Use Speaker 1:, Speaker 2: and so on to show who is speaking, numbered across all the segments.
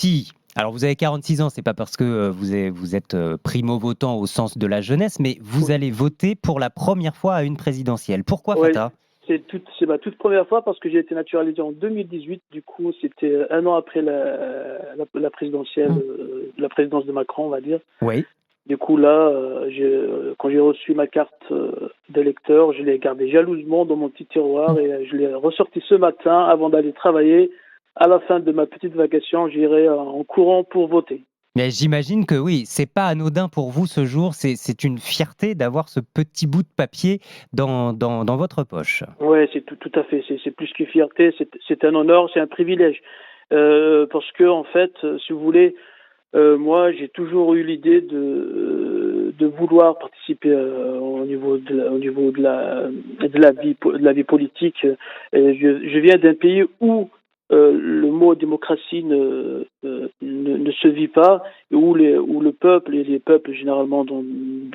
Speaker 1: si, alors vous avez 46 ans, c'est pas parce que vous êtes primo-votant au sens de la jeunesse, mais vous allez voter pour la première fois à une présidentielle. Pourquoi,
Speaker 2: Oui,
Speaker 1: Fata?
Speaker 2: c'est ma toute première fois parce que j'ai été naturalisé en 2018. Du coup, c'était un an après la présidentielle,
Speaker 1: Hmm.
Speaker 2: la présidence de Macron, on va dire.
Speaker 1: Oui.
Speaker 2: Du coup, là, quand j'ai reçu ma carte d'électeur, je l'ai gardée jalousement dans mon petit tiroir et je l'ai ressortie ce matin avant d'aller travailler. À la fin de ma petite vacation, j'irai en courant pour voter.
Speaker 1: Mais j'imagine que oui, c'est pas anodin pour vous ce jour, c'est une fierté d'avoir ce petit bout de papier dans votre poche.
Speaker 2: Ouais, c'est tout à fait. C'est plus qu'une fierté, c'est un honneur, c'est un privilège. Parce que en fait, si vous voulez, moi, j'ai toujours eu l'idée de vouloir participer au niveau de la vie politique. Et je viens d'un pays où le mot démocratie ne se vit pas, et où le peuple et les peuples généralement dans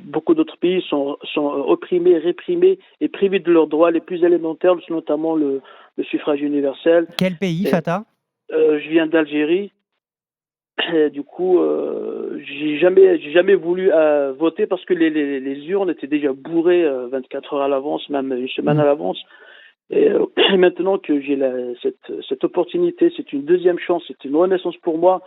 Speaker 2: beaucoup d'autres pays sont opprimés, réprimés et privés de leurs droits les plus élémentaires, notamment le suffrage universel.
Speaker 1: Quel pays,
Speaker 2: Et,
Speaker 1: Fata?
Speaker 2: je viens d'Algérie. Et du coup, j'ai jamais voulu voter parce que les urnes étaient déjà bourrées 24 heures à l'avance, même une semaine à l'avance. Et maintenant que j'ai cette opportunité, c'est une deuxième chance, c'est une renaissance pour moi,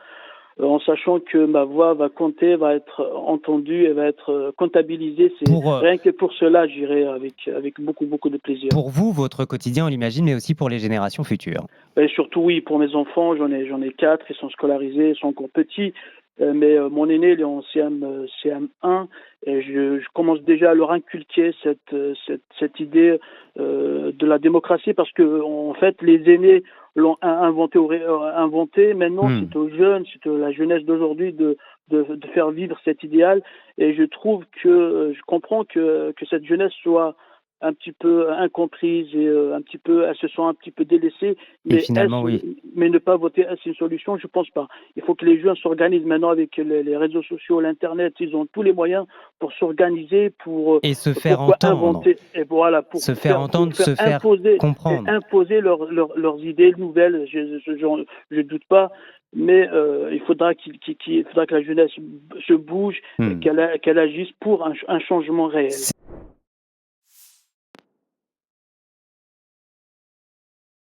Speaker 2: en sachant que ma voix va compter, va être entendue et va être comptabilisée. C'est
Speaker 1: Pour,
Speaker 2: rien que pour cela, j'irai avec beaucoup de plaisir.
Speaker 1: pour vous, votre quotidien, on l'imagine, mais aussi pour les générations futures.
Speaker 2: Et surtout, oui, pour mes enfants, j'en ai quatre, ils sont scolarisés, ils sont encore petits. Mais mon aîné, il est en CM1 et je commence déjà à leur inculquer cette idée de la démocratie parce que en fait, les aînés l'ont inventé. Maintenant,
Speaker 1: Hmm.
Speaker 2: c'est aux jeunes, c'est à la jeunesse d'aujourd'hui de faire vivre cet idéal. Et je trouve que je comprends que cette jeunesse soit un petit peu incomprise et un petit peu, elles se sont un petit peu délaissées.
Speaker 1: Et finalement, oui.
Speaker 2: Mais ne pas voter, est-ce une solution? Je pense pas. Il faut que les jeunes s'organisent maintenant avec les réseaux sociaux, l'internet. Ils ont tous les moyens pour s'organiser,
Speaker 1: Et se faire
Speaker 2: pour
Speaker 1: entendre.
Speaker 2: inventer et voilà
Speaker 1: Se faire
Speaker 2: pour
Speaker 1: entendre,
Speaker 2: faire
Speaker 1: se faire comprendre.
Speaker 2: imposer leurs idées nouvelles. Je doute pas. Mais il faudra il faudra que la jeunesse se bouge, et
Speaker 1: Hmm.
Speaker 2: qu'elle agisse pour un changement réel.